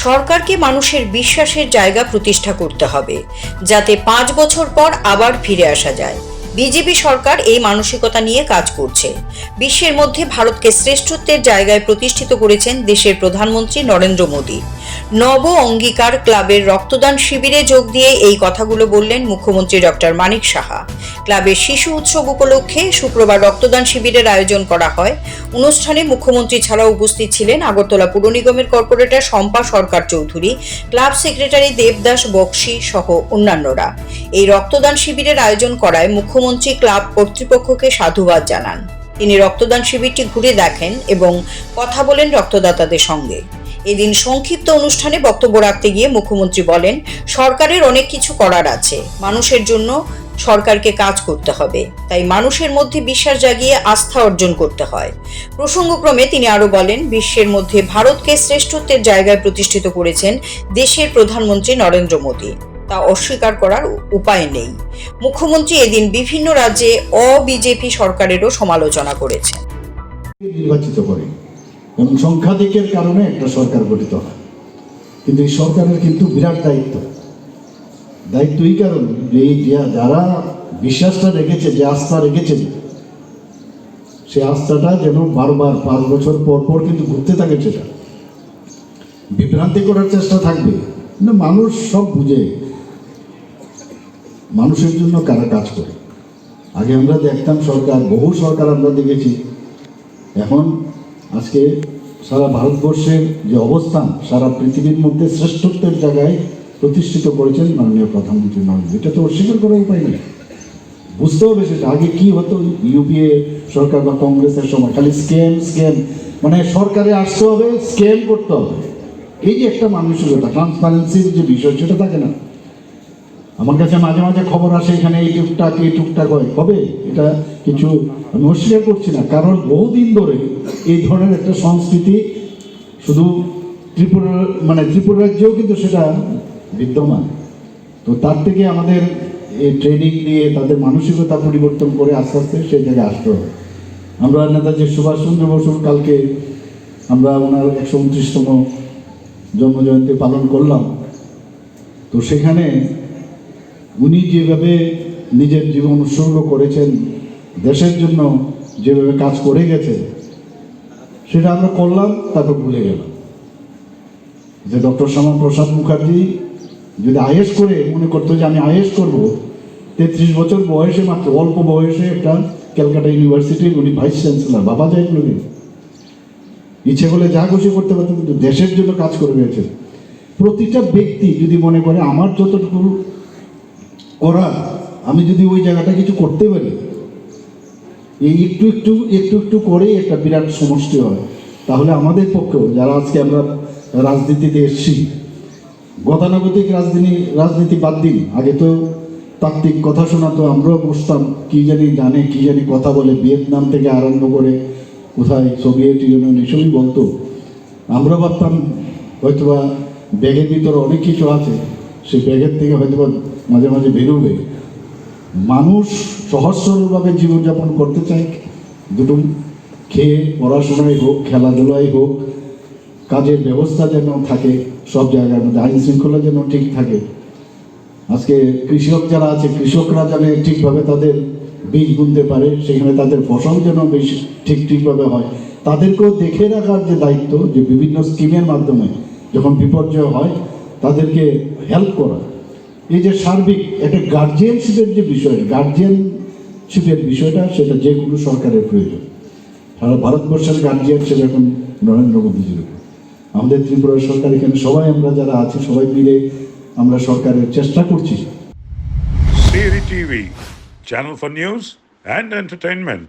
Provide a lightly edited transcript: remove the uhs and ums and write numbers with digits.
সরকারকে মানুষের বিশ্বাসের জায়গা প্রতিষ্ঠা করতে হবে, যাতে 5 বছর পর আবার ফিরে আসা যায়। বিজেপি সরকার এই মানসিকতা নিয়ে কাজ করছে। বিশ্বের মধ্যে ভারতকে শ্রেষ্ঠত্বের জায়গায় প্রতিষ্ঠিত করেছেন দেশের প্রধানমন্ত্রী নরেন্দ্র মোদী। নব অঙ্গীকার ক্লাবের রক্তদান শিবিরে যোগ দিয়ে এই কথাগুলো বললেন মুখ্যমন্ত্রী ডক্টর মানিক সাহা। ক্লাবের শিশু উৎসব উপলক্ষে শুক্রবার রক্তদান শিবিরের আয়োজন করা হয়। অনুষ্ঠানে মুখ্যমন্ত্রী ছাড়াও উপস্থিত ছিলেন আগরতলা পুর নিগমের কর্পোরেটর শম্পা সরকার চৌধুরী, ক্লাব সেক্রেটারি দেবদাস বক্সি সহ অন্যান্যরা। এই রক্তদান শিবিরের আয়োজন করায় মুখ্যমন্ত্রী ক্লাব কর্তৃপক্ষকে সাধুবাদ জানান। তিনি রক্তদান শিবিরটি ঘুরে দেখেন এবং কথা বলেন রক্তদাতাদের সঙ্গে। এদিন সংক্ষিপ্ত অনুষ্ঠানে বক্তব্য রাখতে গিয়ে মুখ্যমন্ত্রী বলেন, সরকারের অনেক কিছু করার আছে, মানুষের জন্য সরকারকে কাজ করতে হবে, তাই মানুষের মধ্যে বিশ্বাস জাগিয়ে আস্থা অর্জন করতে হয়। প্রসঙ্গক্রমে তিনি আরো বলেন, বিশ্বের মধ্যে ভারতকে শ্রেষ্ঠত্বের জায়গায় প্রতিষ্ঠিত করেছেন দেশের প্রধানমন্ত্রী নরেন্দ্র মোদী, তা অস্বীকার করার উপায় নেই। মুখ্যমন্ত্রী এদিন বিভিন্ন রাজ্যে বিজেপি সরকারেরও সমালোচনা করেছেন। নির্বাচিত করে এবং সংখ্যাধিকের কারণে একটা সরকার গঠিত হয়, কিন্তু এই সরকারের কিন্তু বিরাট দায়িত্ব এই কারণে যে যারা বিশ্বাসটা রেখেছে, যে আস্থা রেখেছেন, সে আস্থাটা যেন বারবার 5 বছর পর পর কিন্তু ঘুরতে থাকে, সেটা বিভ্রান্তি করার চেষ্টা থাকবে। কিন্তু মানুষ সব বুঝে, মানুষের জন্য কারা কাজ করে। আগে আমরা দেখতাম সরকার, বহু সরকার আমরা দেখেছি। এখন আজকে সারা ভারতবর্ষের যে অবস্থান, সারা পৃথিবীর মধ্যে শ্রেষ্ঠত্বের জায়গায় প্রতিষ্ঠিত করেছেন মাননীয় প্রধানমন্ত্রী নরেন্দ্র। এটা তো অস্বীকার করার উপায় নেই, বুঝতে হবে সেটা। আগে কি হতো, ইউপিএ সরকার বা কংগ্রেসের সময় খালি স্ক্যাম, মানে সরকারে আসতে হবে, স্ক্যাম করতে হবে। এই যে একটা মানসিকতা, ট্রান্সপারেন্সির যে বিষয়, সেটা থাকে না। আমার কাছে মাঝে মাঝে খবর আসে এখানে এই টুকটাক হয়, কবে এটা কিছু আমি অস্বীকার করছি না, কারণ বহুদিন ধরে এই ধরনের একটা সংস্কৃতি শুধু ত্রিপুরা রাজ্যেও কিন্তু সেটা বিদ্যমান। তো তার থেকে আমাদের এই ট্রেনিং দিয়ে তাদের মানসিকতা পরিবর্তন করে আস্তে আস্তে সেই জায়গায় আসতে হবে। আমরা নেতাজি সুভাষচন্দ্র বসুর কালকে আমরা ওনার 129তম জন্মজয়ন্তী পালন করলাম। তো সেখানে উনি যেভাবে নিজের জীবন উৎসর্গ করেছেন, দেশের জন্য যেভাবে কাজ করে গেছে, সেটা আমরা করলাম, তারপর ভুলে গেলাম যে ডক্টর শ্যামাপ্রসাদ মুখার্জি যদি আইএস করে মনে করতো যে আমি আইএস করব, 33 বছর বয়সে, মাত্র অল্প বয়সে একটা ক্যালকাটা ইউনিভার্সিটির উনি ভাইস চ্যান্সেলর, বাবা যায় কোনোদিন ইচ্ছে করলে যা খুশি করতে পারতেন, কিন্তু দেশের জন্য কাজ করে গেছে। প্রতিটা ব্যক্তি যদি মনে করে আমার যতটুকু করার, আমি যদি ওই জায়গাটা কিছু করতে পারি, এই একটু করেই একটা বিরাট সমষ্টি হয়। তাহলে আমাদের পক্ষেও, যারা আজকে আমরা রাজনীতিতে এসছি, গতানুগতিক রাজনীতি বাদ দিন, আগে তো তাত্ত্বিক কথা শোনাতো, আমরাও বসতাম, কি জানি কথা বলে, ভিয়েতনাম থেকে আরম্ভ করে কোথায় সোভিয়েত ইউনিয়ন এসবই বলতো। আমরা ভাবতাম হয়তোবা ব্যাগের ভিতরে অনেক কিছু আছে, সেই ব্যাগের থেকে হয়তোবা মাঝে মাঝে বেরোবে। মানুষ সহজ সরলভাবে জীবনযাপন করতে চায়, দুটো খেয়ে, পড়াশোনায় হোক, খেলাধুলায় হোক, কাজের ব্যবস্থা যেন থাকে, সব জায়গার মধ্যে আইন শৃঙ্খলা যেন ঠিক থাকে। আজকে কৃষক যারা আছে, কৃষকরা যেন ঠিকভাবে তাদের বীজ বুনতে পারে, সেখানে তাদের ফসল যেন বেশ ঠিকভাবে হয়, তাদেরকেও দেখে রাখার যে দায়িত্ব, যে বিভিন্ন স্কিমের মাধ্যমে যখন বিপর্যয় হয় তাদেরকে হেল্প করা, এই যে সার্বিক একটা গার্জিয়ানশিপের যে বিষয়টা, সেটা যে কোনো সরকারের প্রয়োজন। সারা ভারতবর্ষের গার্জিয়ানশিপ এখন নরেন্দ্র মোদীজির উপর। আমাদের ত্রিপুরা সরকার, এখানে সবাই আমরা যারা আছি, সবাই মিলে আমরা সরকারের চেষ্টা করছি। CERI TV, channel for news and entertainment.